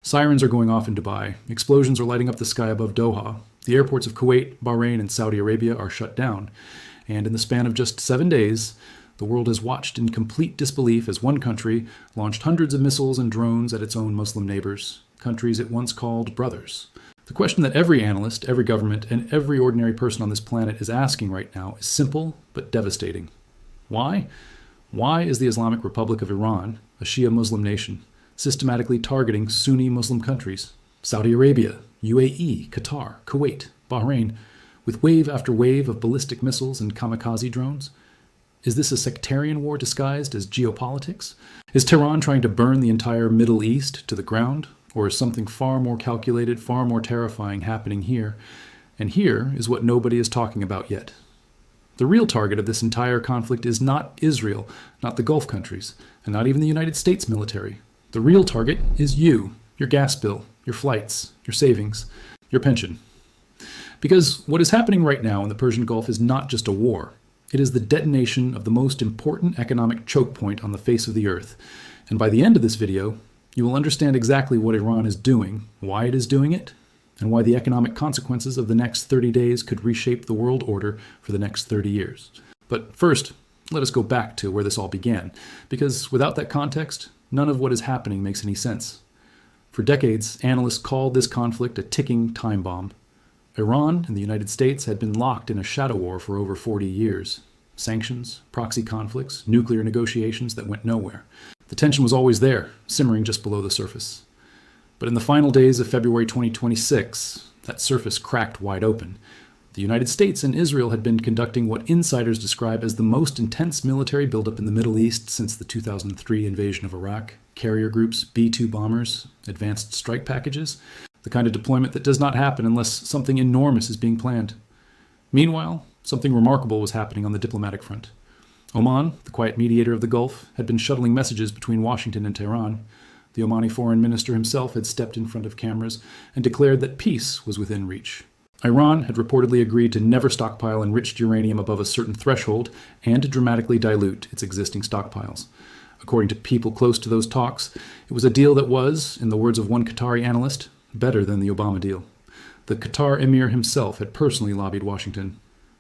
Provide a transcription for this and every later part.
Sirens are going off in Dubai. Explosions are lighting up the sky above Doha. The airports of Kuwait, Bahrain, and Saudi Arabia are shut down. And in the span of just 7 days, the world has watched in complete disbelief as one country launched hundreds of missiles and drones at its own Muslim neighbors, countries it once called brothers. The question that every analyst, every government, and every ordinary person on this planet is asking right now is simple but devastating. Why? Why is the Islamic Republic of Iran, a Shia Muslim nation, systematically targeting Sunni Muslim countries, Saudi Arabia, UAE, Qatar, Kuwait, Bahrain, with wave after wave of ballistic missiles and kamikaze drones? Is this a sectarian war disguised as geopolitics? Is Tehran trying to burn the entire Middle East to the ground? Or is something far more calculated, far more terrifying happening here? And here is what nobody is talking about yet. The real target of this entire conflict is not Israel, not the Gulf countries, and not even the United States military. The real target is you, your gas bill, your flights, your savings, your pension. Because what is happening right now in the Persian Gulf is not just a war. It is the detonation of the most important economic choke point on the face of the earth. And by the end of this video, you will understand exactly what Iran is doing, why it is doing it, and why the economic consequences of the next 30 days could reshape the world order for the next 30 years. But first, let us go back to where this all began, because without that context, none of what is happening makes any sense. For decades, analysts called this conflict a ticking time bomb. Iran and the United States had been locked in a shadow war for over 40 years. Sanctions, proxy conflicts, nuclear negotiations that went nowhere. The tension was always there, simmering just below the surface. But in the final days of February 2026, that surface cracked wide open. The United States and Israel had been conducting what insiders describe as the most intense military buildup in the Middle East since the 2003 invasion of Iraq. Carrier groups, B-2 bombers, advanced strike packages, the kind of deployment that does not happen unless something enormous is being planned. Meanwhile, something remarkable was happening on the diplomatic front. Oman, the quiet mediator of the Gulf, had been shuttling messages between Washington and Tehran. The Omani foreign minister himself had stepped in front of cameras and declared that peace was within reach. Iran had reportedly agreed to never stockpile enriched uranium above a certain threshold and to dramatically dilute its existing stockpiles. According to people close to those talks, it was a deal that was, in the words of one Qatari analyst, better than the Obama deal. The Qatar emir himself had personally lobbied Washington.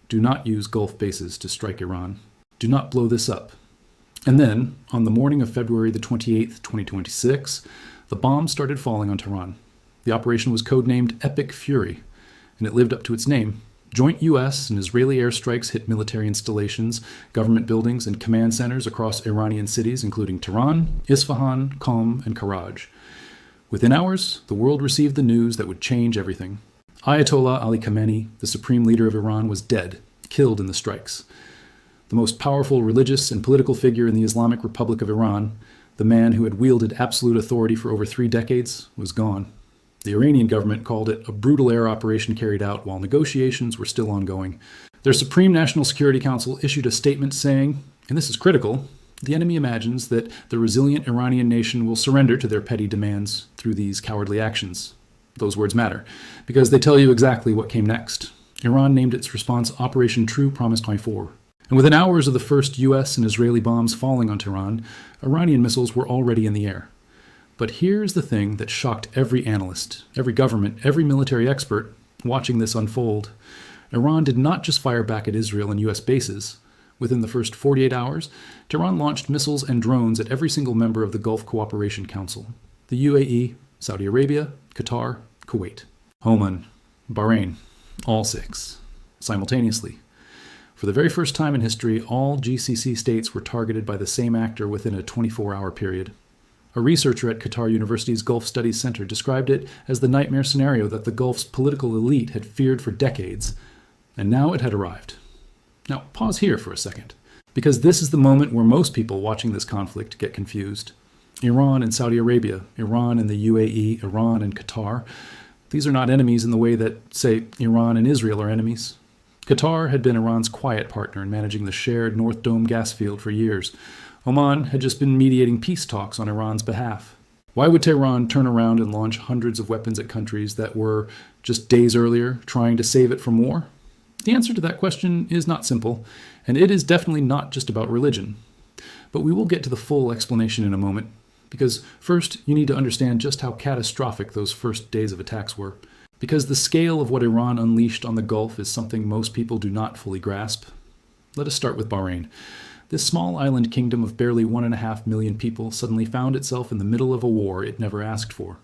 Do not use Gulf bases to strike Iran. Do not blow this up. And then, on the morning of February the 28th, 2026, the bombs started falling on Tehran. The operation was codenamed Epic Fury, and it lived up to its name. Joint U.S. and Israeli airstrikes hit military installations, government buildings, and command centers across Iranian cities, including Tehran, Isfahan, Qom, and Karaj. Within hours, the world received the news that would change everything. Ayatollah Ali Khamenei, the supreme leader of Iran, was dead, killed in the strikes. The most powerful religious and political figure in the Islamic Republic of Iran, the man who had wielded absolute authority for over 3 decades, was gone. The Iranian government called it a brutal air operation carried out while negotiations were still ongoing. Their Supreme National Security Council issued a statement saying, and this is critical, the enemy imagines that the resilient Iranian nation will surrender to their petty demands through these cowardly actions. Those words matter, because they tell you exactly what came next. Iran named its response Operation True Promise 24. And within hours of the first U.S. and Israeli bombs falling on Tehran, Iranian missiles were already in the air. But here's the thing that shocked every analyst, every government, every military expert watching this unfold. Iran did not just fire back at Israel and U.S. bases. Within the first 48 hours, Tehran launched missiles and drones at every single member of the Gulf Cooperation Council: the UAE, Saudi Arabia, Qatar, Kuwait, Oman, Bahrain, all 6, simultaneously. For the very first time in history, all GCC states were targeted by the same actor within a 24-hour period. A researcher at Qatar University's Gulf Studies Center described it as the nightmare scenario that the Gulf's political elite had feared for decades, and now it had arrived. Now, pause here for a second, because this is the moment where most people watching this conflict get confused. Iran and Saudi Arabia, Iran and the UAE, Iran and Qatar, these are not enemies in the way that, say, Iran and Israel are enemies. Qatar had been Iran's quiet partner in managing the shared North Dome gas field for years. Oman had just been mediating peace talks on Iran's behalf. Why would Tehran turn around and launch hundreds of weapons at countries that were, just days earlier, trying to save it from war? The answer to that question is not simple, and it is definitely not just about religion. But we will get to the full explanation in a moment. Because first, you need to understand just how catastrophic those first days of attacks were. Because the scale of what Iran unleashed on the Gulf is something most people do not fully grasp. Let us start with Bahrain. This small island kingdom of barely 1.5 million people suddenly found itself in the middle of a war it never asked for.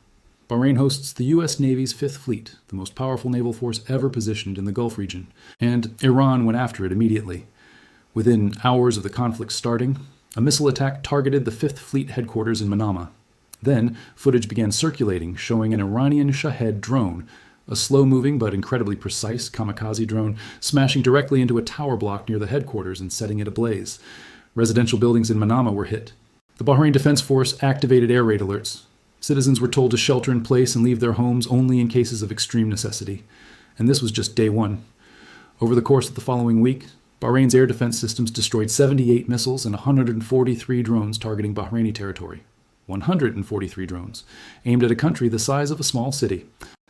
Bahrain hosts the U.S. Navy's Fifth Fleet, the most powerful naval force ever positioned in the Gulf region, and Iran went after it immediately. Within hours of the conflict starting, a missile attack targeted the Fifth Fleet headquarters in Manama. Then, footage began circulating showing an Iranian Shahed drone, a slow-moving but incredibly precise kamikaze drone, smashing directly into a tower block near the headquarters and setting it ablaze. Residential buildings in Manama were hit. The Bahrain Defense Force activated air raid alerts. Citizens were told to shelter in place and leave their homes only in cases of extreme necessity. And this was just day one. Over the course of the following week, Bahrain's air defense systems destroyed 78 missiles and 143 drones targeting Bahraini territory. 143 drones, aimed at a country the size of a small city.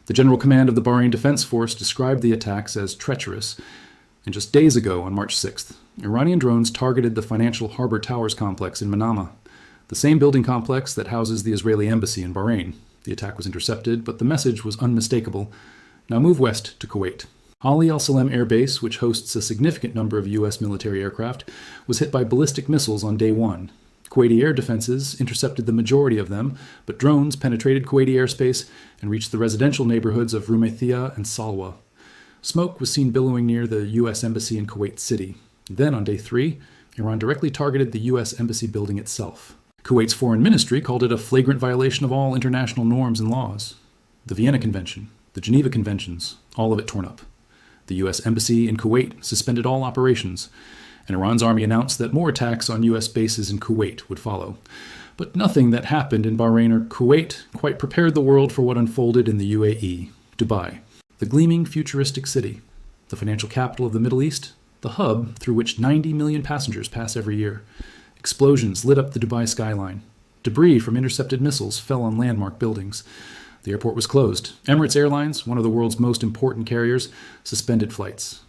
The General Command of the Bahrain Defense Force described the attacks as treacherous. And just days ago, on March 6th, Iranian drones targeted the Financial Harbor Towers complex in Manama, the same building complex that houses the Israeli embassy in Bahrain. The attack was intercepted, but the message was unmistakable. Now move west to Kuwait. Ali al-Salem Air Base, which hosts a significant number of U.S. military aircraft, was hit by ballistic missiles on day one. Kuwaiti air defenses intercepted the majority of them, but drones penetrated Kuwaiti airspace and reached the residential neighborhoods of Rumaithia and Salwa. Smoke was seen billowing near the U.S. Embassy in Kuwait City. Then, on day 3, Iran directly targeted the U.S. Embassy building itself. Kuwait's foreign ministry called it a flagrant violation of all international norms and laws. The Vienna Convention, the Geneva Conventions, all of it torn up. The U.S. Embassy in Kuwait suspended all operations, and Iran's army announced that more attacks on U.S. bases in Kuwait would follow. But nothing that happened in Bahrain or Kuwait quite prepared the world for what unfolded in the UAE, Dubai, the gleaming futuristic city, the financial capital of the Middle East, the hub through which 90 million passengers pass every year. Explosions lit up the Dubai skyline. Debris from intercepted missiles fell on landmark buildings. The airport was closed. Emirates Airlines, one of the world's most important carriers, suspended flights.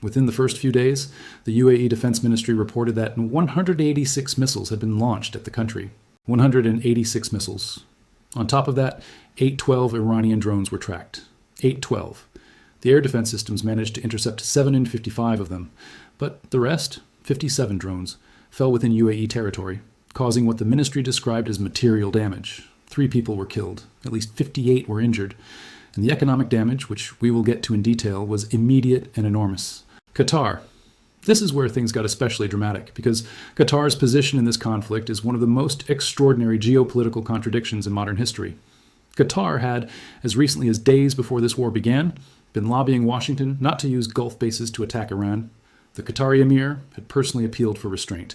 Within the first few days, the UAE Defense Ministry reported that 186 missiles had been launched at the country. 186 missiles. On top of that, 812 Iranian drones were tracked. 812. The air defense systems managed to intercept 755 of them, but the rest, 57 drones, fell within UAE territory, causing what the ministry described as material damage. 3 people were killed, at least 58 were injured, and the economic damage, which we will get to in detail, was immediate and enormous. Qatar. This is where things got especially dramatic, because Qatar's position in this conflict is one of the most extraordinary geopolitical contradictions in modern history. Qatar had, as recently as days before this war began, been lobbying Washington not to use Gulf bases to attack Iran. The Qatari emir had personally appealed for restraint.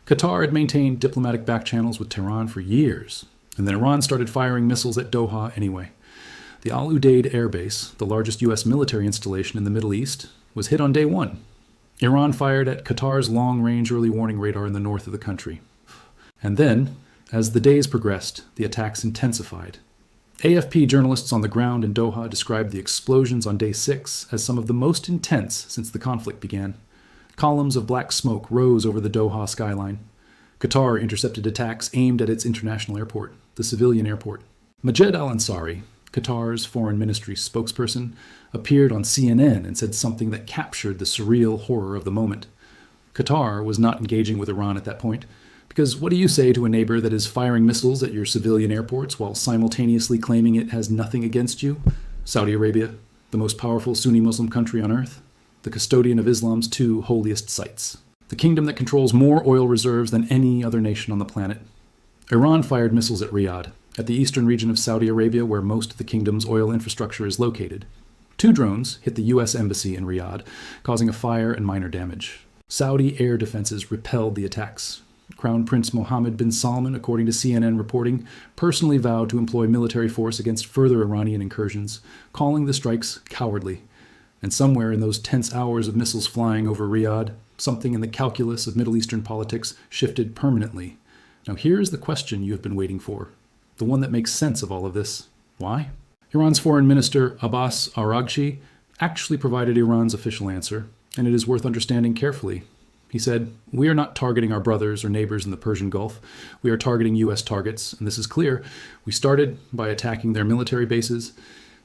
Qatar had maintained diplomatic back channels with Tehran for years, and then Iran started firing missiles at Doha anyway. The Al Udeid Air Base, the largest U.S. military installation in the Middle East, was hit on day 1. Iran fired at Qatar's long-range early warning radar in the north of the country. And then, as the days progressed, the attacks intensified. AFP journalists on the ground in Doha described the explosions on day 6 as some of the most intense since the conflict began. Columns of black smoke rose over the Doha skyline. Qatar intercepted attacks aimed at its international airport, the civilian airport. Majed al-Ansari, Qatar's foreign ministry spokesperson, appeared on CNN and said something that captured the surreal horror of the moment. Qatar was not engaging with Iran at that point, because what do you say to a neighbor that is firing missiles at your civilian airports while simultaneously claiming it has nothing against you? Saudi Arabia, the most powerful Sunni Muslim country on earth, the custodian of Islam's 2 holiest sites, the kingdom that controls more oil reserves than any other nation on the planet. Iran fired missiles at Riyadh, at the eastern region of Saudi Arabia where most of the kingdom's oil infrastructure is located. 2 drones hit the U.S. Embassy in Riyadh, causing a fire and minor damage. Saudi air defenses repelled the attacks. Crown Prince Mohammed bin Salman, according to CNN reporting, personally vowed to employ military force against further Iranian incursions, calling the strikes cowardly. And somewhere in those tense hours of missiles flying over Riyadh, something in the calculus of Middle Eastern politics shifted permanently. Now here's the question you have been waiting for, the one that makes sense of all of this. Why? Iran's foreign minister Abbas Araghchi actually provided Iran's official answer, and it is worth understanding carefully. He said, "We are not targeting our brothers or neighbors in the Persian Gulf. We are targeting U.S. targets, and this is clear. We started by attacking their military bases,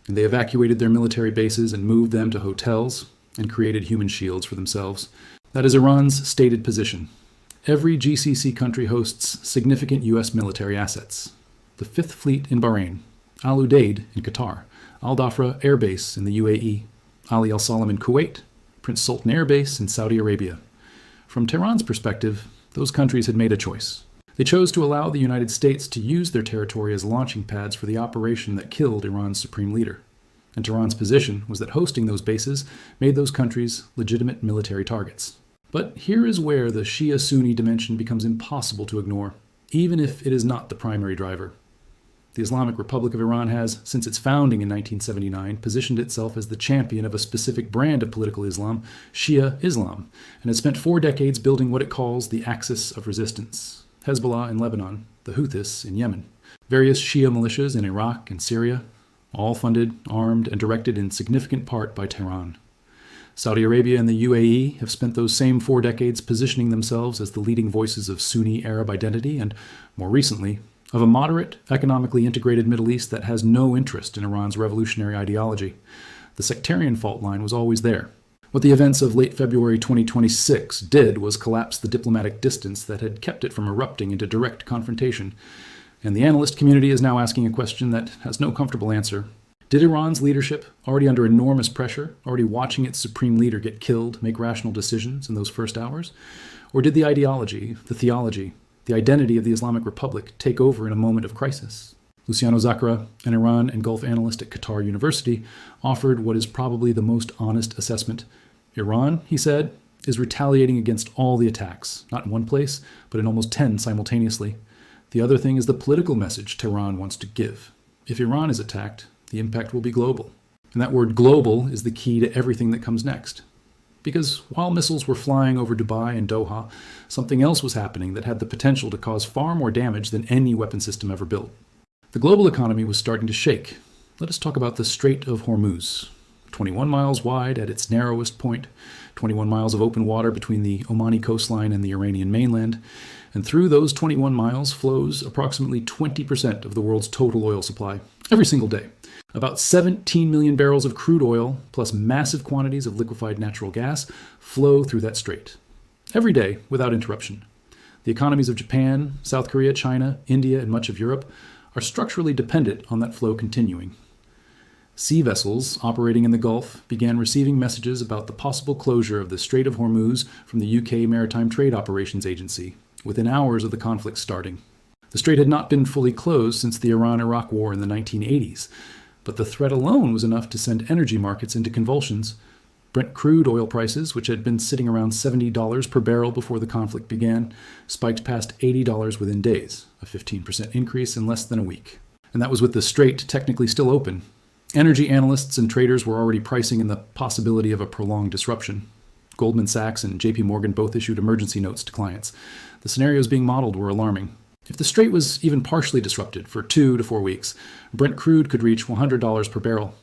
and they evacuated their military bases and moved them to hotels and created human shields for themselves. That is Iran's stated position. Every GCC country hosts significant U.S. military assets. The Fifth Fleet in Bahrain, Al Udeid in Qatar, Al Dhafra Air Base in the UAE, Ali Al Salam in Kuwait, Prince Sultan Air Base in Saudi Arabia. From Tehran's perspective, those countries had made a choice. They chose to allow the United States to use their territory as launching pads for the operation that killed Iran's supreme leader. And Tehran's position was that hosting those bases made those countries legitimate military targets. But here is where the Shia-Sunni dimension becomes impossible to ignore, even if it is not the primary driver. The Islamic Republic of Iran has, since its founding in 1979, positioned itself as the champion of a specific brand of political Islam, Shia Islam, and has spent 4 decades building what it calls the axis of resistance. Hezbollah in Lebanon, the Houthis in Yemen, various Shia militias in Iraq and Syria, all funded, armed, and directed in significant part by Tehran. Saudi Arabia and the UAE have spent those same 4 decades positioning themselves as the leading voices of Sunni Arab identity and, more recently, of a moderate, economically integrated Middle East that has no interest in Iran's revolutionary ideology. The sectarian fault line was always there. What the events of late February 2026 did was collapse the diplomatic distance that had kept it from erupting into direct confrontation. And the analyst community is now asking a question that has no comfortable answer. Did Iran's leadership, already under enormous pressure, already watching its supreme leader get killed, make rational decisions in those first hours? Or did the ideology, the theology, the identity of the Islamic Republic take over in a moment of crisis? Luciano Zaccaria, an Iran and Gulf analyst at Qatar University, offered what is probably the most honest assessment. Iran, he said, is retaliating against all the attacks, not in one place, but in almost 10 simultaneously. The other thing is the political message Tehran wants to give. If Iran is attacked, the impact will be global. And that word global is the key to everything that comes next. Because while missiles were flying over Dubai and Doha, something else was happening that had the potential to cause far more damage than any weapon system ever built. The global economy was starting to shake. Let us talk about the Strait of Hormuz. 21 miles wide at its narrowest point, 21 miles of open water between the Omani coastline and the Iranian mainland, and through those 21 miles flows approximately 20% of the world's total oil supply, every single day. About 17 million barrels of crude oil, plus massive quantities of liquefied natural gas, flow through that strait. Every day, without interruption. The economies of Japan, South Korea, China, India, and much of Europe are structurally dependent on that flow continuing. Sea vessels operating in the Gulf began receiving messages about the possible closure of the Strait of Hormuz from the UK Maritime Trade Operations Agency, within hours of the conflict starting. The strait had not been fully closed since the Iran-Iraq War in the 1980s, but the threat alone was enough to send energy markets into convulsions. Brent crude oil prices, which had been sitting around $70 per barrel before the conflict began, spiked past $80 within days, a 15% increase in less than a week. And that was with the strait technically still open. Energy analysts and traders were already pricing in the possibility of a prolonged disruption. Goldman Sachs and JP Morgan both issued emergency notes to clients. The scenarios being modeled were alarming. If the strait was even partially disrupted for 2 to 4 weeks, Brent crude could reach $100 per barrel.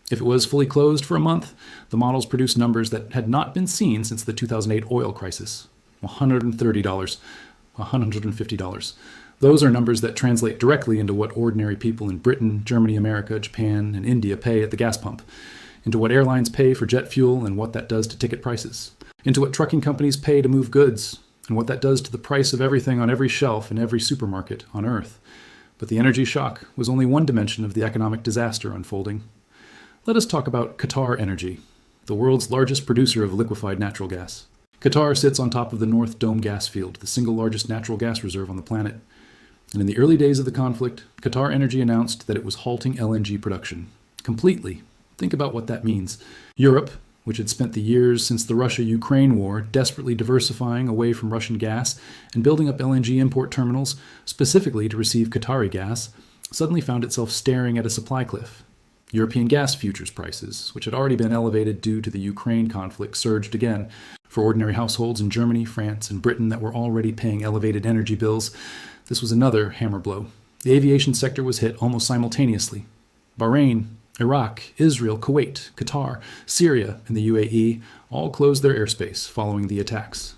If it was fully closed for a month, the models produced numbers that had not been seen since the 2008 oil crisis. $130, $150. Those are numbers that translate directly into what ordinary people in Britain, Germany, America, Japan, and India pay at the gas pump, into what airlines pay for jet fuel and what that does to ticket prices, into what trucking companies pay to move goods, and what that does to the price of everything on every shelf in every supermarket on Earth. But the energy shock was only one dimension of the economic disaster unfolding. Let us talk about Qatar Energy, the world's largest producer of liquefied natural gas. Qatar sits on top of the North Dome gas field, the single largest natural gas reserve on the planet. And in the early days of the conflict, Qatar Energy announced that it was halting LNG production. Completely. Think about what that means. Europe, which had spent the years since the Russia-Ukraine war desperately diversifying away from Russian gas and building up LNG import terminals specifically to receive Qatari gas, suddenly found itself staring at a supply cliff. European gas futures prices, which had already been elevated due to the Ukraine conflict, surged again. For ordinary households in Germany, France, and Britain that were already paying elevated energy bills, this was another hammer blow. The aviation sector was hit almost simultaneously. Bahrain, Iraq, Israel, Kuwait, Qatar, Syria, and the UAE all closed their airspace following the attacks.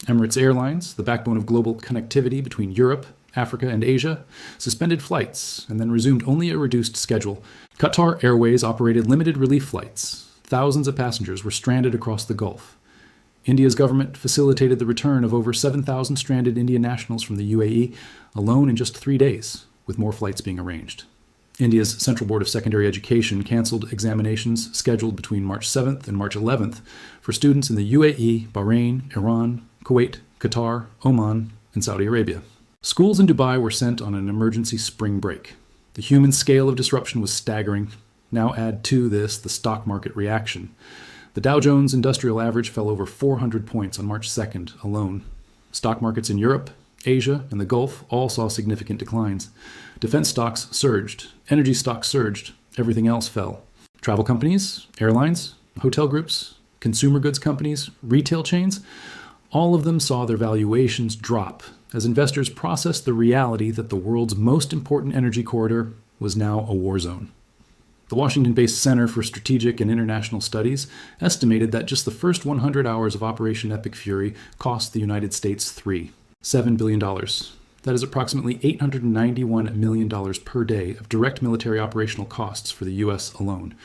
Emirates Airlines, the backbone of global connectivity between Europe, Africa, and Asia, suspended flights and then resumed only a reduced schedule. Qatar Airways operated limited relief flights. Thousands of passengers were stranded across the Gulf. India's government facilitated the return of over 7,000 stranded Indian nationals from the UAE alone in just 3 days, with more flights being arranged. India's Central Board of Secondary Education canceled examinations scheduled between March 7th and March 11th for students in the UAE, Bahrain, Iran, Kuwait, Qatar, Oman, and Saudi Arabia. Schools in Dubai were sent on an emergency spring break. The human scale of disruption was staggering. Now add to this the stock market reaction. The Dow Jones Industrial Average fell over 400 points on March 2nd alone. Stock markets in Europe, Asia, and the Gulf all saw significant declines. Defense stocks surged. Energy stocks surged. Everything else fell. Travel companies, airlines, hotel groups, consumer goods companies, retail chains, all of them saw their valuations drop as investors processed the reality that the world's most important energy corridor was now a war zone. The Washington-based Center for Strategic and International Studies estimated that just the first 100 hours of Operation Epic Fury cost the United States $7 billion. That is approximately $891 million per day of direct military operational costs for the U.S. alone.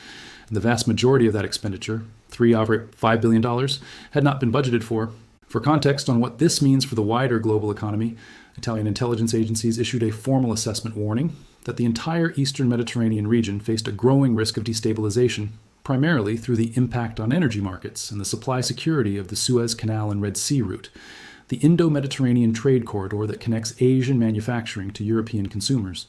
And the vast majority of that expenditure, $5 billion, had not been budgeted for. For context on what this means for the wider global economy, Italian intelligence agencies issued a formal assessment warning that the entire eastern Mediterranean region faced a growing risk of destabilization, primarily through the impact on energy markets and the supply security of the Suez Canal and Red Sea route, the Indo-Mediterranean trade corridor that connects Asian manufacturing to European consumers.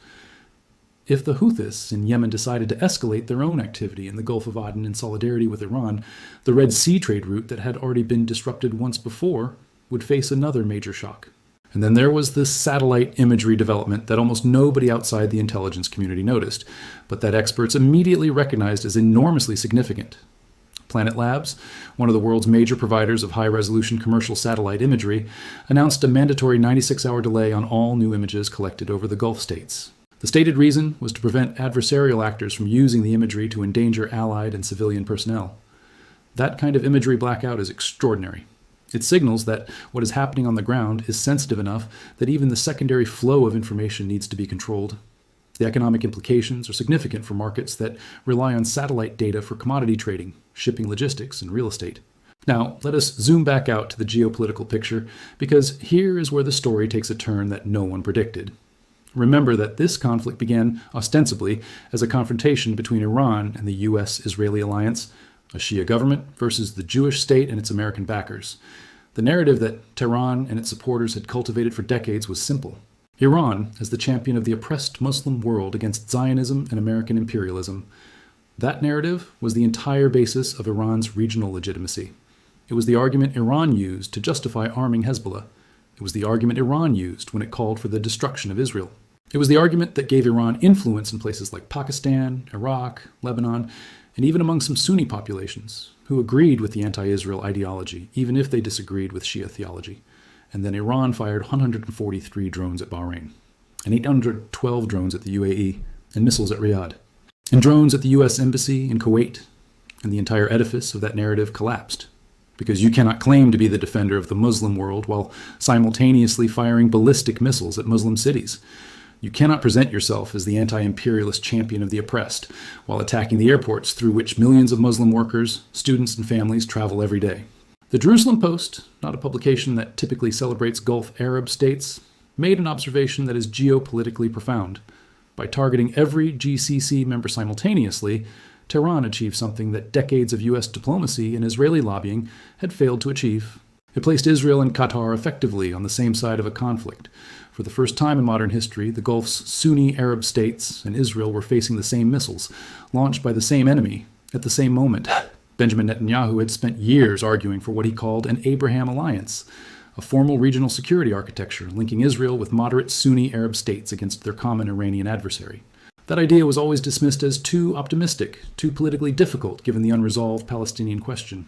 If the Houthis in Yemen decided to escalate their own activity in the Gulf of Aden in solidarity with Iran, the Red Sea trade route that had already been disrupted once before would face another major shock. And then there was this satellite imagery development that almost nobody outside the intelligence community noticed, but that experts immediately recognized as enormously significant. Planet Labs, one of the world's major providers of high-resolution commercial satellite imagery, announced a mandatory 96-hour delay on all new images collected over the Gulf states. The stated reason was to prevent adversarial actors from using the imagery to endanger allied and civilian personnel. That kind of imagery blackout is extraordinary. It signals that what is happening on the ground is sensitive enough that even the secondary flow of information needs to be controlled. The economic implications are significant for markets that rely on satellite data for commodity trading, shipping logistics, and real estate. Now, let us zoom back out to the geopolitical picture, because here is where the story takes a turn that no one predicted. Remember that this conflict began ostensibly as a confrontation between Iran and the U.S.-Israeli alliance, a Shia government versus the Jewish state and its American backers. The narrative that Tehran and its supporters had cultivated for decades was simple. Iran as the champion of the oppressed Muslim world against Zionism and American imperialism. That narrative was the entire basis of Iran's regional legitimacy. It was the argument Iran used to justify arming Hezbollah. It was the argument Iran used when it called for the destruction of Israel. It was the argument that gave Iran influence in places like Pakistan, Iraq, Lebanon, and even among some Sunni populations who agreed with the anti-Israel ideology, even if they disagreed with Shia theology. And then Iran fired 143 drones at Bahrain, and 812 drones at the UAE, and missiles at Riyadh, and drones at the U.S. Embassy in Kuwait, and the entire edifice of that narrative collapsed. Because you cannot claim to be the defender of the Muslim world while simultaneously firing ballistic missiles at Muslim cities. You cannot present yourself as the anti-imperialist champion of the oppressed while attacking the airports through which millions of Muslim workers, students, and families travel every day. The Jerusalem Post, not a publication that typically celebrates Gulf Arab states, made an observation that is geopolitically profound. By targeting every GCC member simultaneously, Tehran achieved something that decades of U.S. diplomacy and Israeli lobbying had failed to achieve. It placed Israel and Qatar effectively on the same side of a conflict. For the first time in modern history, the Gulf's Sunni Arab states and Israel were facing the same missiles, launched by the same enemy, at the same moment. Benjamin Netanyahu had spent years arguing for what he called an Abraham alliance, a formal regional security architecture linking Israel with moderate Sunni Arab states against their common Iranian adversary. That idea was always dismissed as too optimistic, too politically difficult given the unresolved Palestinian question.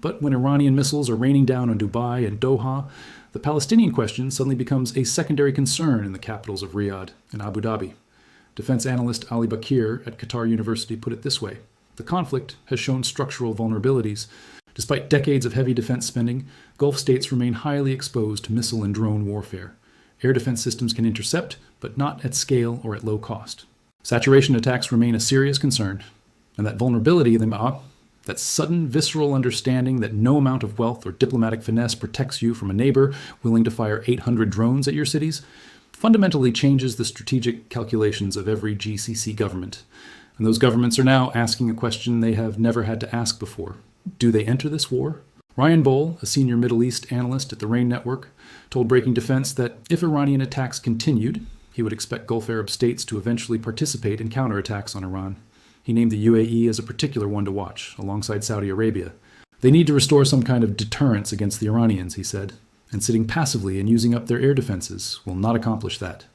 But when Iranian missiles are raining down on Dubai and Doha, the Palestinian question suddenly becomes a secondary concern in the capitals of Riyadh and Abu Dhabi. Defense analyst Ali Bakir at Qatar University put it this way: the conflict has shown structural vulnerabilities. Despite decades of heavy defense spending, Gulf states remain highly exposed to missile and drone warfare. Air defense systems can intercept, but not at scale or at low cost. Saturation attacks remain a serious concern, and that vulnerability, that sudden visceral understanding that no amount of wealth or diplomatic finesse protects you from a neighbor willing to fire 800 drones at your cities, fundamentally changes the strategic calculations of every GCC government. And those governments are now asking a question they have never had to ask before. Do they enter this war? Ryan Bohl, a senior Middle East analyst at the RAIN Network, told Breaking Defense that if Iranian attacks continued, he would expect Gulf Arab states to eventually participate in counterattacks on Iran. He named the UAE as a particular one to watch, alongside Saudi Arabia. They need to restore some kind of deterrence against the Iranians, he said, and sitting passively and using up their air defenses will not accomplish that.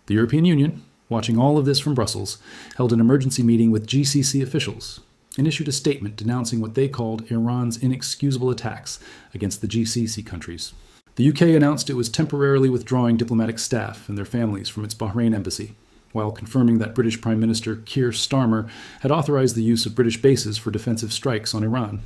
The European Union, watching all of this from Brussels, held an emergency meeting with GCC officials and issued a statement denouncing what they called Iran's inexcusable attacks against the GCC countries. The UK announced it was temporarily withdrawing diplomatic staff and their families from its Bahrain embassy, while confirming that British Prime Minister Keir Starmer had authorized the use of British bases for defensive strikes on Iran.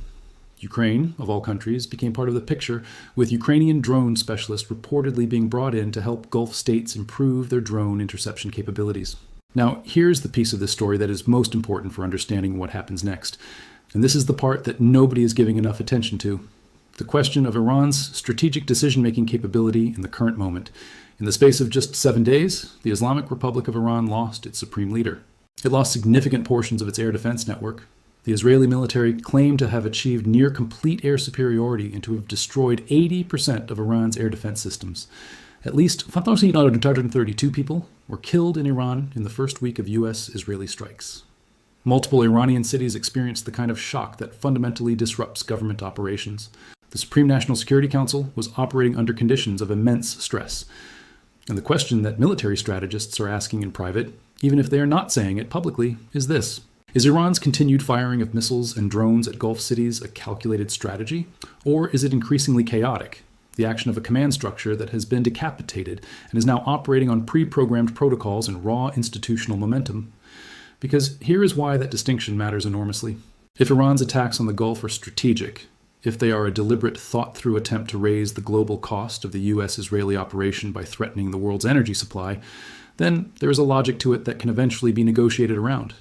Ukraine, of all countries, became part of the picture, with Ukrainian drone specialists reportedly being brought in to help Gulf states improve their drone interception capabilities. Now, here's the piece of this story that is most important for understanding what happens next. And this is the part that nobody is giving enough attention to. The question of Iran's strategic decision-making capability in the current moment. In the space of just 7 days, the Islamic Republic of Iran lost its supreme leader. It lost significant portions of its air defense network. The Israeli military claimed to have achieved near complete air superiority and to have destroyed 80% of Iran's air defense systems. At least 1,232 people were killed in Iran in the first week of U.S.-Israeli strikes. Multiple Iranian cities experienced the kind of shock that fundamentally disrupts government operations. The Supreme National Security Council was operating under conditions of immense stress. And the question that military strategists are asking in private, even if they are not saying it publicly, is this. Is Iran's continued firing of missiles and drones at Gulf cities a calculated strategy? Or is it increasingly chaotic, the action of a command structure that has been decapitated and is now operating on pre-programmed protocols and raw institutional momentum? Because here is why that distinction matters enormously. If Iran's attacks on the Gulf are strategic, if they are a deliberate, thought-through attempt to raise the global cost of the U.S.-Israeli operation by threatening the world's energy supply, then there is a logic to it that can eventually be negotiated around.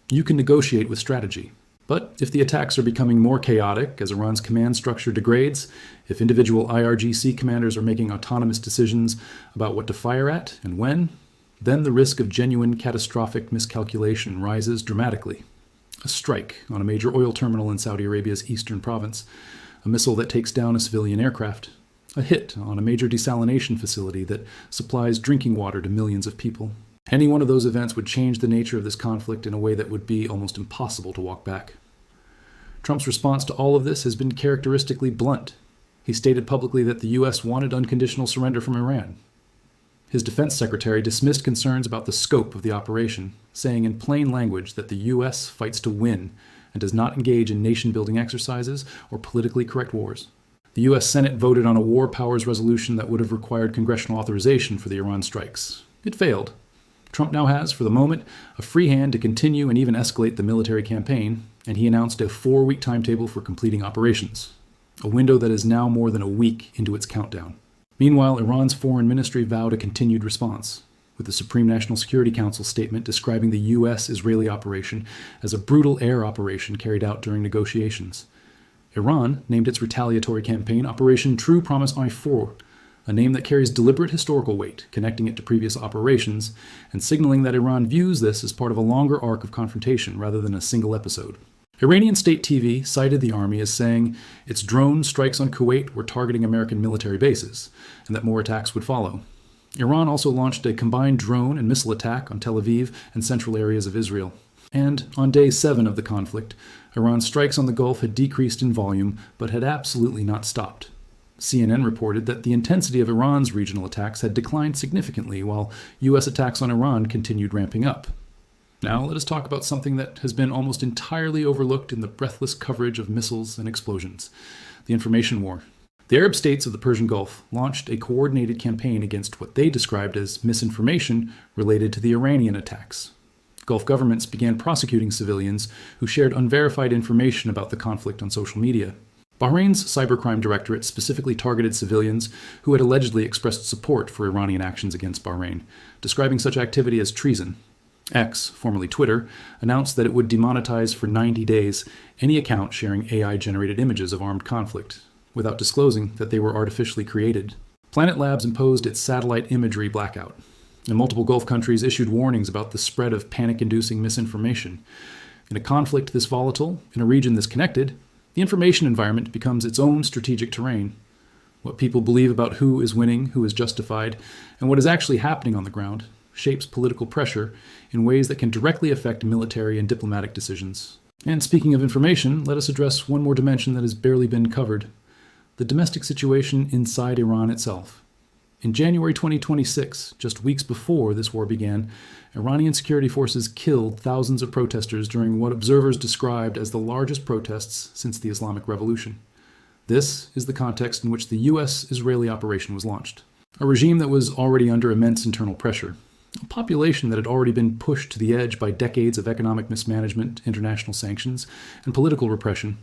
You can negotiate with strategy. But if the attacks are becoming more chaotic as Iran's command structure degrades, if individual IRGC commanders are making autonomous decisions about what to fire at and when, then the risk of genuine catastrophic miscalculation rises dramatically. A strike on a major oil terminal in Saudi Arabia's eastern province, a missile that takes down a civilian aircraft, a hit on a major desalination facility that supplies drinking water to millions of people. Any one of those events would change the nature of this conflict in a way that would be almost impossible to walk back. Trump's response to all of this has been characteristically blunt. He stated publicly that the U.S. wanted unconditional surrender from Iran. His defense secretary dismissed concerns about the scope of the operation, saying in plain language that the U.S. fights to win and does not engage in nation-building exercises or politically correct wars. The U.S. Senate voted on a war powers resolution that would have required congressional authorization for the Iran strikes. It failed. Trump now has, for the moment, a free hand to continue and even escalate the military campaign, and he announced a 4-week timetable for completing operations, a window that is now more than a week into its countdown. Meanwhile, Iran's foreign ministry vowed a continued response, with the Supreme National Security Council statement describing the U.S.-Israeli operation as a brutal air operation carried out during negotiations. Iran named its retaliatory campaign Operation True Promise I-4, a name that carries deliberate historical weight, connecting it to previous operations, and signaling that Iran views this as part of a longer arc of confrontation rather than a single episode. Iranian state TV cited the army as saying its drone strikes on Kuwait were targeting American military bases, and that more attacks would follow. Iran also launched a combined drone and missile attack on Tel Aviv and central areas of Israel. And on day 7 of the conflict, Iran's strikes on the Gulf had decreased in volume, but had absolutely not stopped. CNN reported that the intensity of Iran's regional attacks had declined significantly, while U.S. attacks on Iran continued ramping up. Now let us talk about something that has been almost entirely overlooked in the breathless coverage of missiles and explosions: the information war. The Arab states of the Persian Gulf launched a coordinated campaign against what they described as misinformation related to the Iranian attacks. Gulf governments began prosecuting civilians who shared unverified information about the conflict on social media. Bahrain's cybercrime directorate specifically targeted civilians who had allegedly expressed support for Iranian actions against Bahrain, describing such activity as treason. X, formerly Twitter, announced that it would demonetize for 90 days any account sharing AI-generated images of armed conflict, without disclosing that they were artificially created. Planet Labs imposed its satellite imagery blackout, and multiple Gulf countries issued warnings about the spread of panic-inducing misinformation. In a conflict this volatile, in a region this connected, the information environment becomes its own strategic terrain. What people believe about who is winning, who is justified, and what is actually happening on the ground shapes political pressure in ways that can directly affect military and diplomatic decisions. And speaking of information, let us address one more dimension that has barely been covered: the domestic situation inside Iran itself. In January 2026, just weeks before this war began, Iranian security forces killed thousands of protesters during what observers described as the largest protests since the Islamic Revolution. This is the context in which the U.S.-Israeli operation was launched. A regime that was already under immense internal pressure. A population that had already been pushed to the edge by decades of economic mismanagement, international sanctions, and political repression.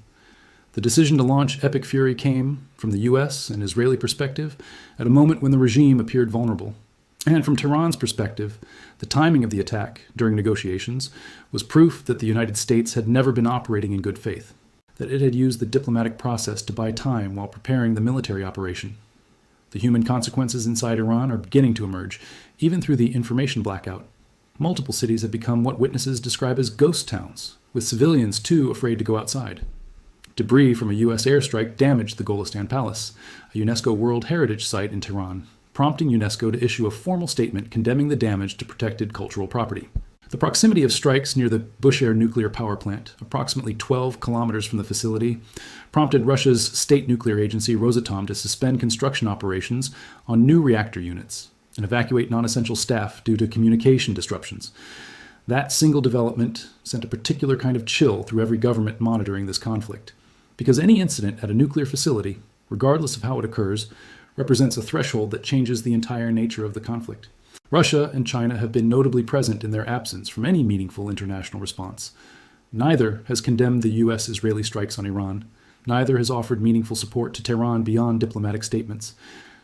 The decision to launch Epic Fury came, from the US and Israeli perspective, at a moment when the regime appeared vulnerable. And from Tehran's perspective, the timing of the attack, during negotiations, was proof that the United States had never been operating in good faith, that it had used the diplomatic process to buy time while preparing the military operation. The human consequences inside Iran are beginning to emerge, even through the information blackout. Multiple cities have become what witnesses describe as ghost towns, with civilians too afraid to go outside. Debris from a U.S. airstrike damaged the Golestan Palace, a UNESCO World Heritage Site in Tehran, prompting UNESCO to issue a formal statement condemning the damage to protected cultural property. The proximity of strikes near the Bushehr nuclear power plant, approximately 12 kilometers from the facility, prompted Russia's state nuclear agency Rosatom to suspend construction operations on new reactor units and evacuate non-essential staff due to communication disruptions. That single development sent a particular kind of chill through every government monitoring this conflict, because any incident at a nuclear facility, regardless of how it occurs, represents a threshold that changes the entire nature of the conflict. Russia and China have been notably present in their absence from any meaningful international response. Neither has condemned the U.S.-Israeli strikes on Iran. Neither has offered meaningful support to Tehran beyond diplomatic statements.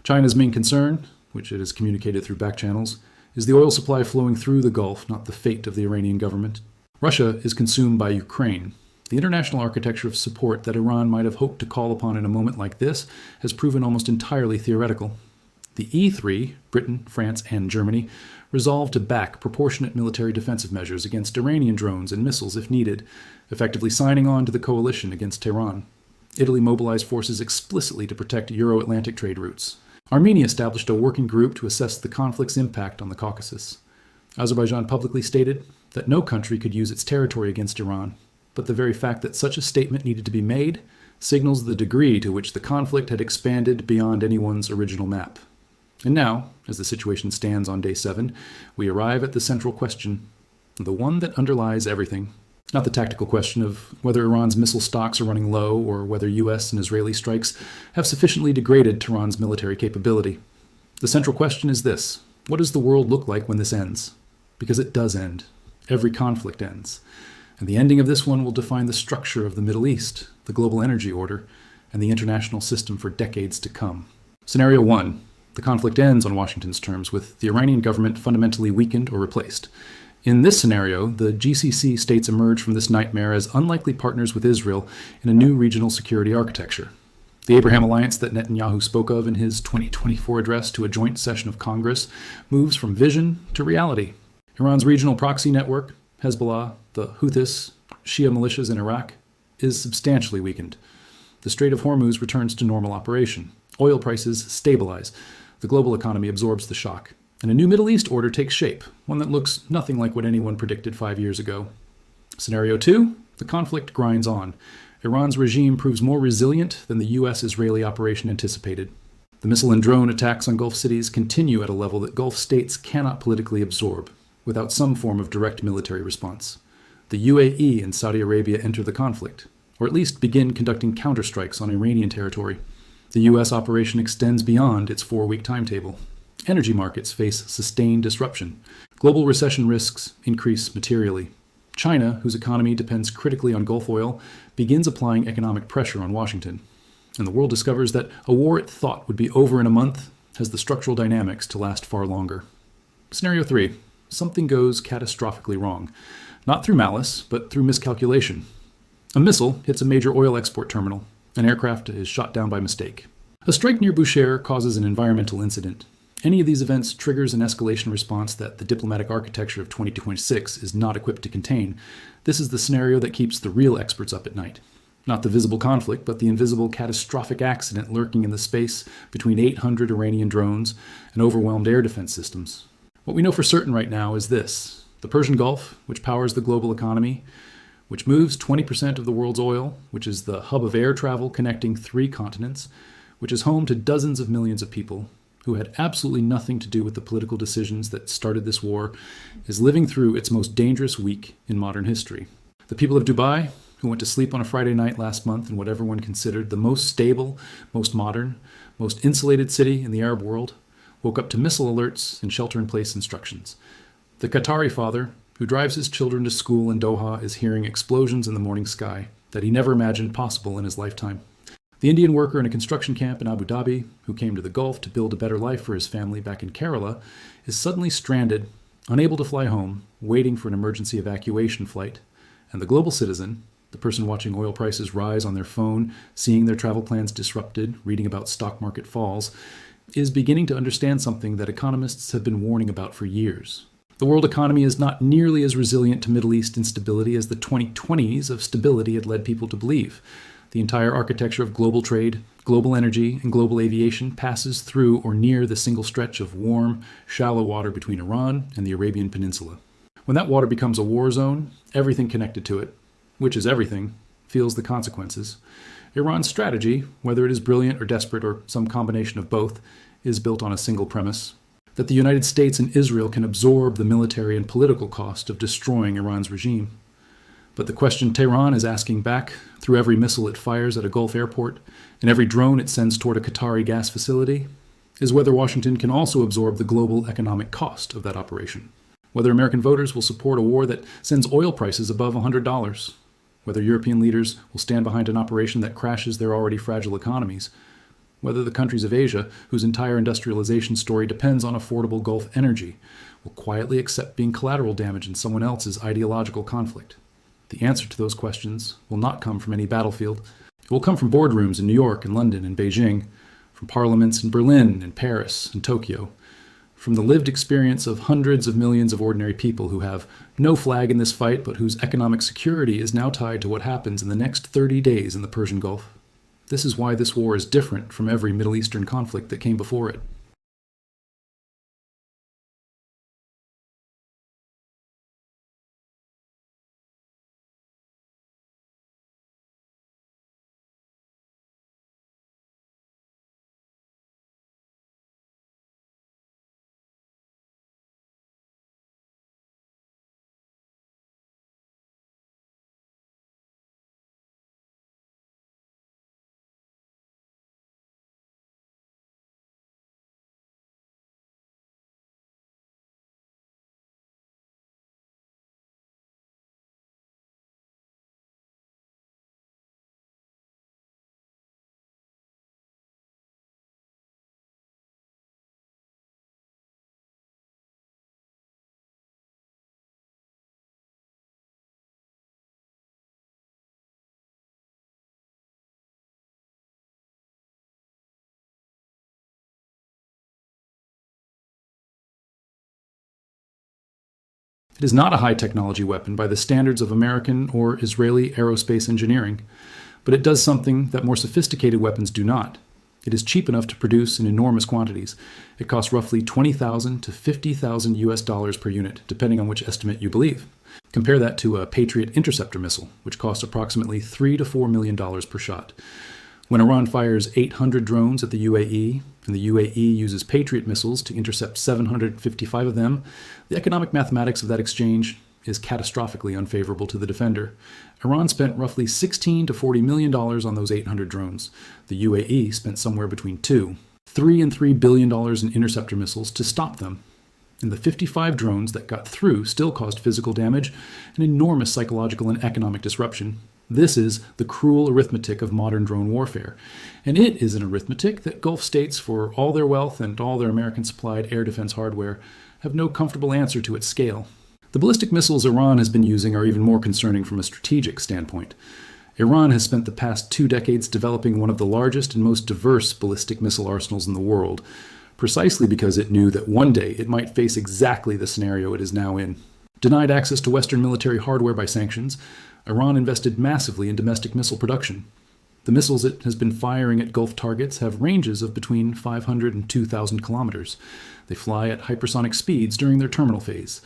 China's main concern, which it has communicated through back channels, is the oil supply flowing through the Gulf, not the fate of the Iranian government. Russia is consumed by Ukraine. The international architecture of support that Iran might have hoped to call upon in a moment like this has proven almost entirely theoretical. The E3, Britain, France, and Germany, resolved to back proportionate military defensive measures against Iranian drones and missiles if needed, effectively signing on to the coalition against Tehran. Italy mobilized forces explicitly to protect Euro-Atlantic trade routes. Armenia established a working group to assess the conflict's impact on the Caucasus. Azerbaijan publicly stated that no country could use its territory against Iran, but the very fact that such a statement needed to be made signals the degree to which the conflict had expanded beyond anyone's original map. And now, as the situation stands on day 7, we arrive at the central question, the one that underlies everything. Not the tactical question of whether Iran's missile stocks are running low or whether US and Israeli strikes have sufficiently degraded Tehran's military capability. The central question is this: what does the world look like when this ends? Because it does end. Every conflict ends. And the ending of this one will define the structure of the Middle East, the global energy order, and the international system for decades to come. Scenario 1. The conflict ends on Washington's terms, with the Iranian government fundamentally weakened or replaced. In this scenario, the GCC states emerge from this nightmare as unlikely partners with Israel in a new regional security architecture. The Abraham Alliance that Netanyahu spoke of in his 2024 address to a joint session of Congress moves from vision to reality. Iran's regional proxy network, Hezbollah, the Houthis, Shia militias in Iraq, is substantially weakened. The Strait of Hormuz returns to normal operation. Oil prices stabilize. The global economy absorbs the shock. And a new Middle East order takes shape, one that looks nothing like what anyone predicted 5 years ago. Scenario 2, the conflict grinds on. Iran's regime proves more resilient than the U.S.-Israeli operation anticipated. The missile and drone attacks on Gulf cities continue at a level that Gulf states cannot politically absorb, without some form of direct military response. The UAE and Saudi Arabia enter the conflict, or at least begin conducting counterstrikes on Iranian territory. The U.S. operation extends beyond its 4-week timetable. Energy markets face sustained disruption. Global recession risks increase materially. China, whose economy depends critically on Gulf oil, begins applying economic pressure on Washington. and the world discovers that a war it thought would be over in a month has the structural dynamics to last far longer. Scenario 3. Something goes catastrophically wrong. Not through malice, but through miscalculation. A missile hits a major oil export terminal. An aircraft is shot down by mistake. A strike near Bushehr causes an environmental incident. Any of these events triggers an escalation response that the diplomatic architecture of 2026 is not equipped to contain. This is the scenario that keeps the real experts up at night. Not the visible conflict, but the invisible catastrophic accident lurking in the space between 800 Iranian drones and overwhelmed air defense systems. What we know for certain right now is this. The Persian Gulf, which powers the global economy, which moves 20% of the world's oil, which is the hub of air travel connecting 3 continents, which is home to dozens of millions of people who had absolutely nothing to do with the political decisions that started this war, is living through its most dangerous week in modern history. The people of Dubai, who went to sleep on a Friday night last month in what everyone considered the most stable, most modern, most insulated city in the Arab world, woke up to missile alerts and shelter-in-place instructions. The Qatari father, who drives his children to school in Doha, is hearing explosions in the morning sky that he never imagined possible in his lifetime. The Indian worker in a construction camp in Abu Dhabi, who came to the Gulf to build a better life for his family back in Kerala, is suddenly stranded, unable to fly home, waiting for an emergency evacuation flight. And the global citizen, the person watching oil prices rise on their phone, seeing their travel plans disrupted, reading about stock market falls, is beginning to understand something that economists have been warning about for years. The world economy is not nearly as resilient to Middle East instability as the 2020s of stability had led people to believe. The entire architecture of global trade, global energy, and global aviation passes through or near the single stretch of warm, shallow water between Iran and the Arabian Peninsula. When that water becomes a war zone, everything connected to it, which is everything, feels the consequences. Iran's strategy, whether it is brilliant or desperate or some combination of both, is built on a single premise: that the United States and Israel can absorb the military and political cost of destroying Iran's regime. But the question Tehran is asking back through every missile it fires at a Gulf airport and every drone it sends toward a Qatari gas facility is whether Washington can also absorb the global economic cost of that operation. Whether American voters will support a war that sends oil prices above $100. Whether European leaders will stand behind an operation that crashes their already fragile economies. Whether the countries of Asia, whose entire industrialization story depends on affordable Gulf energy, will quietly accept being collateral damage in someone else's ideological conflict. The answer to those questions will not come from any battlefield. It will come from boardrooms in New York and London and Beijing, from parliaments in Berlin and Paris and Tokyo, from the lived experience of hundreds of millions of ordinary people who have no flag in this fight but whose economic security is now tied to what happens in the next 30 days in the Persian Gulf. This is why this war is different from every Middle Eastern conflict that came before it. It is not a high-technology weapon by the standards of American or Israeli aerospace engineering, but it does something that more sophisticated weapons do not. It is cheap enough to produce in enormous quantities. It costs roughly $20,000 to $50,000 US per unit, depending on which estimate you believe. Compare that to a Patriot interceptor missile, which costs approximately $3 to $4 million per shot. When Iran fires 800 drones at the UAE, and the UAE uses Patriot missiles to intercept 755 of them, the economic mathematics of that exchange is catastrophically unfavorable to the defender. Iran spent roughly $16 to $40 million on those 800 drones. The UAE spent somewhere between $3 and $3 billion in interceptor missiles to stop them. And the 55 drones that got through still caused physical damage and enormous psychological and economic disruption. This is the cruel arithmetic of modern drone warfare. And it is an arithmetic that Gulf states, for all their wealth and all their American-supplied air defense hardware, have no comfortable answer to its scale. The ballistic missiles Iran has been using are even more concerning from a strategic standpoint. Iran has spent the past 2 decades developing one of the largest and most diverse ballistic missile arsenals in the world, precisely because it knew that one day it might face exactly the scenario it is now in. Denied access to Western military hardware by sanctions, Iran invested massively in domestic missile production. The missiles it has been firing at Gulf targets have ranges of between 500 and 2,000 kilometers. They fly at hypersonic speeds during their terminal phase.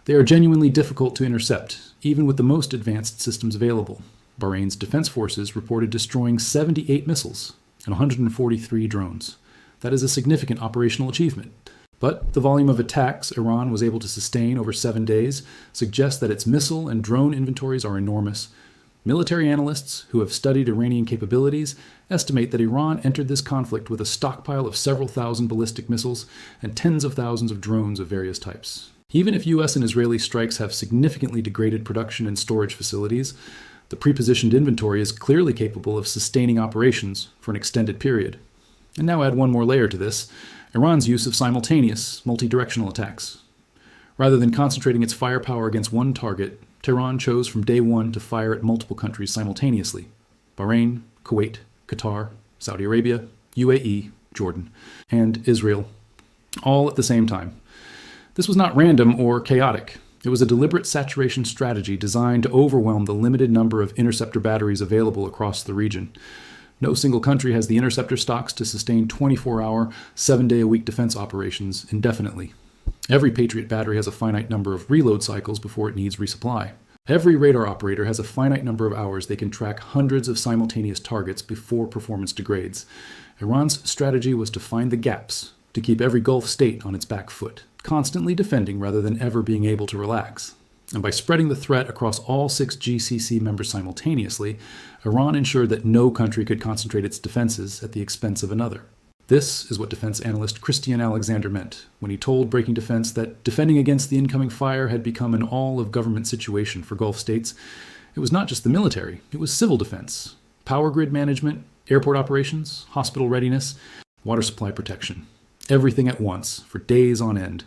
They are genuinely difficult to intercept, even with the most advanced systems available. Bahrain's defense forces reported destroying 78 missiles and 143 drones. That is a significant operational achievement. But the volume of attacks Iran was able to sustain over 7 days suggests that its missile and drone inventories are enormous. Military analysts who have studied Iranian capabilities estimate that Iran entered this conflict with a stockpile of several thousand ballistic missiles and tens of thousands of drones of various types. Even if U.S. and Israeli strikes have significantly degraded production and storage facilities, the prepositioned inventory is clearly capable of sustaining operations for an extended period. And now add one more layer to this: Iran's use of simultaneous, multi-directional attacks. Rather than concentrating its firepower against one target, Tehran chose from day one to fire at multiple countries simultaneously: Bahrain, Kuwait, Qatar, Saudi Arabia, UAE, Jordan, and Israel, all at the same time. This was not random or chaotic. It was a deliberate saturation strategy designed to overwhelm the limited number of interceptor batteries available across the region. No single country has the interceptor stocks to sustain 24-hour, 7-day-a-week defense operations indefinitely. Every Patriot battery has a finite number of reload cycles before it needs resupply. Every radar operator has a finite number of hours they can track hundreds of simultaneous targets before performance degrades. Iran's strategy was to find the gaps, to keep every Gulf state on its back foot, constantly defending rather than ever being able to relax. And by spreading the threat across all 6 GCC members simultaneously, Iran ensured that no country could concentrate its defenses at the expense of another. This is what defense analyst Christian Alexander meant when he told Breaking Defense that defending against the incoming fire had become an all-of-government situation for Gulf states. It was not just the military, it was civil defense, power grid management, airport operations, hospital readiness, water supply protection. Everything at once, for days on end.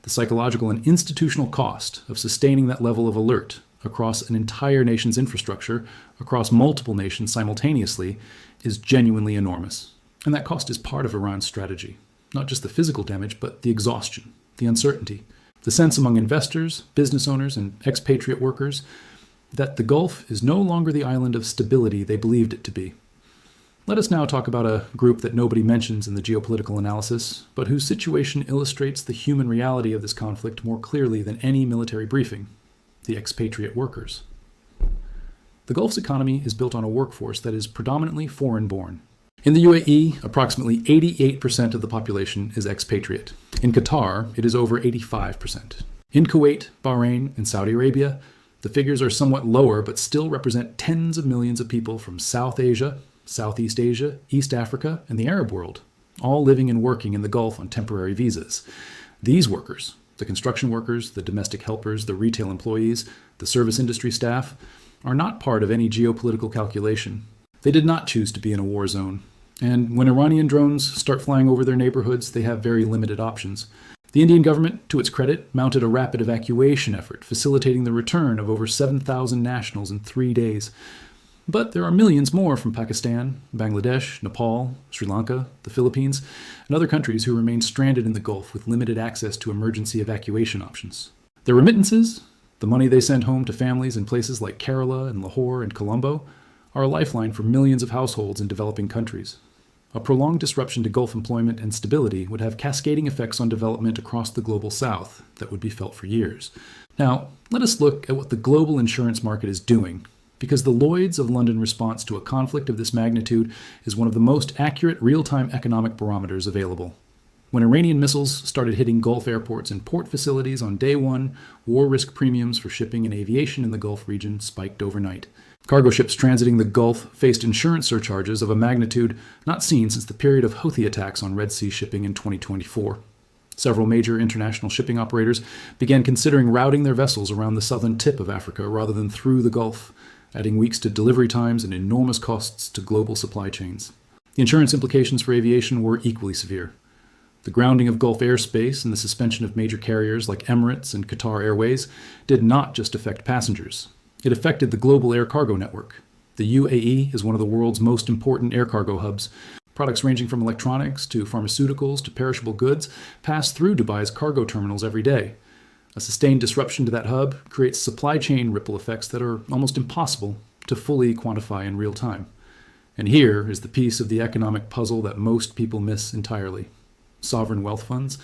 The psychological and institutional cost of sustaining that level of alert across an entire nation's infrastructure, across multiple nations simultaneously, is genuinely enormous. And that cost is part of Iran's strategy. Not just the physical damage, but the exhaustion, the uncertainty, the sense among investors, business owners, and expatriate workers that the Gulf is no longer the island of stability they believed it to be. Let us now talk about a group that nobody mentions in the geopolitical analysis, but whose situation illustrates the human reality of this conflict more clearly than any military briefing: the expatriate workers. The Gulf's economy is built on a workforce that is predominantly foreign-born. In the UAE, approximately 88% of the population is expatriate. In Qatar, it is over 85%. In Kuwait, Bahrain, and Saudi Arabia, the figures are somewhat lower but still represent tens of millions of people from South Asia, Southeast Asia, East Africa, and the Arab world, all living and working in the Gulf on temporary visas. These workers, the construction workers, the domestic helpers, the retail employees, the service industry staff, are not part of any geopolitical calculation. They did not choose to be in a war zone. And when Iranian drones start flying over their neighborhoods, they have very limited options. The Indian government, to its credit, mounted a rapid evacuation effort, facilitating the return of over 7,000 nationals in 3 days. But there are millions more from Pakistan, Bangladesh, Nepal, Sri Lanka, the Philippines, and other countries who remain stranded in the Gulf with limited access to emergency evacuation options. Their remittances, the money they send home to families in places like Kerala and Lahore and Colombo, are a lifeline for millions of households in developing countries. A prolonged disruption to Gulf employment and stability would have cascading effects on development across the global south that would be felt for years. Now, let us look at what the global insurance market is doing, because the Lloyd's of London response to a conflict of this magnitude is one of the most accurate real-time economic barometers available. When Iranian missiles started hitting Gulf airports and port facilities on day one, war risk premiums for shipping and aviation in the Gulf region spiked overnight. Cargo ships transiting the Gulf faced insurance surcharges of a magnitude not seen since the period of Houthi attacks on Red Sea shipping in 2024. Several major international shipping operators began considering routing their vessels around the southern tip of Africa rather than through the Gulf. adding weeks to delivery times and enormous costs to global supply chains. The insurance implications for aviation were equally severe. The grounding of Gulf airspace and the suspension of major carriers like Emirates and Qatar Airways did not just affect passengers. It affected the global air cargo network. The UAE is one of the world's most important air cargo hubs. Products ranging from electronics to pharmaceuticals to perishable goods pass through Dubai's cargo terminals every day. A sustained disruption to that hub creates supply chain ripple effects that are almost impossible to fully quantify in real time. And here is the piece of the economic puzzle that most people miss entirely. Sovereign wealth funds.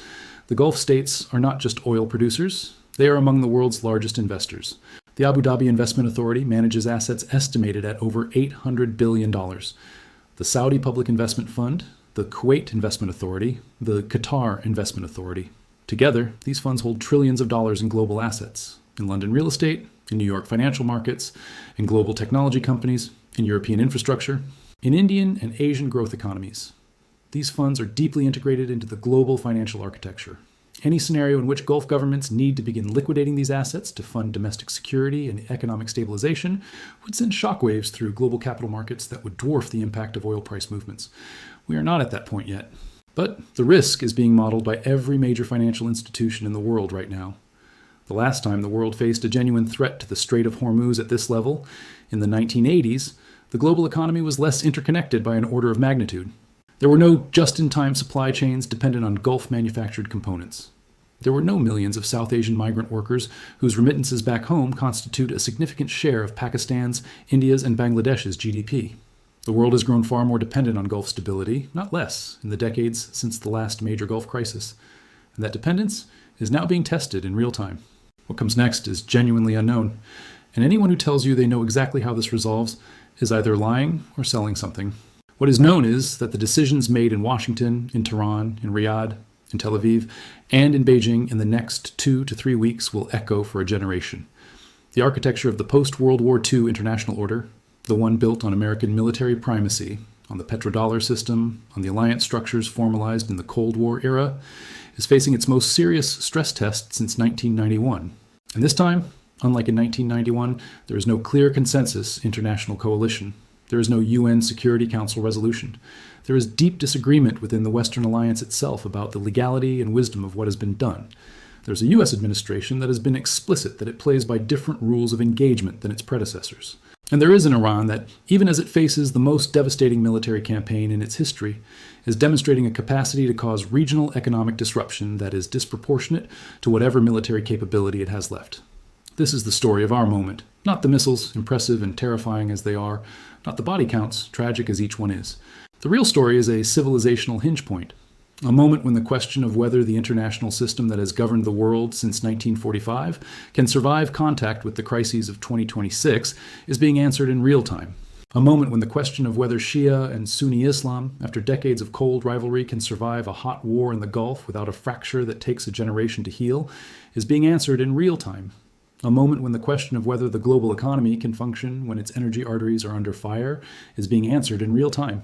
The Gulf states are not just oil producers, they are among the world's largest investors. The Abu Dhabi Investment Authority manages assets estimated at over $800 billion. The Saudi Public Investment Fund, the Kuwait Investment Authority, the Qatar Investment Authority. Together, these funds hold trillions of dollars in global assets, in London real estate, in New York financial markets, in global technology companies, in European infrastructure, in Indian and Asian growth economies. These funds are deeply integrated into the global financial architecture. Any scenario in which Gulf governments need to begin liquidating these assets to fund domestic security and economic stabilization would send shockwaves through global capital markets that would dwarf the impact of oil price movements. We are not at that point yet. But the risk is being modeled by every major financial institution in the world right now. The last time the world faced a genuine threat to the Strait of Hormuz at this level, in the 1980s, the global economy was less interconnected by an order of magnitude. There were no just-in-time supply chains dependent on Gulf-manufactured components. There were no millions of South Asian migrant workers whose remittances back home constitute a significant share of Pakistan's, India's, and Bangladesh's GDP. The world has grown far more dependent on Gulf stability, not less, in the decades since the last major Gulf crisis. And that dependence is now being tested in real time. What comes next is genuinely unknown, and anyone who tells you they know exactly how this resolves is either lying or selling something. What is known is that the decisions made in Washington, in Tehran, in Riyadh, in Tel Aviv, and in Beijing in the next 2 to 3 weeks will echo for a generation. The architecture of the post-World War II international order, the one built on American military primacy, on the petrodollar system, on the alliance structures formalized in the Cold War era, is facing its most serious stress test since 1991. And this time, unlike in 1991, there is no clear consensus international coalition. There is no UN Security Council resolution. There is deep disagreement within the Western alliance itself about the legality and wisdom of what has been done. There's a US administration that has been explicit that it plays by different rules of engagement than its predecessors. And there is an Iran that, even as it faces the most devastating military campaign in its history, is demonstrating a capacity to cause regional economic disruption that is disproportionate to whatever military capability it has left. This is the story of our moment, not the missiles, impressive and terrifying as they are, not the body counts, tragic as each one is. The real story is a civilizational hinge point, a moment when the question of whether the international system that has governed the world since 1945 can survive contact with the crises of 2026 is being answered in real time. A moment when the question of whether Shia and Sunni Islam, after decades of cold rivalry, can survive a hot war in the Gulf without a fracture that takes a generation to heal, is being answered in real time. A moment when the question of whether the global economy can function when its energy arteries are under fire is being answered in real time.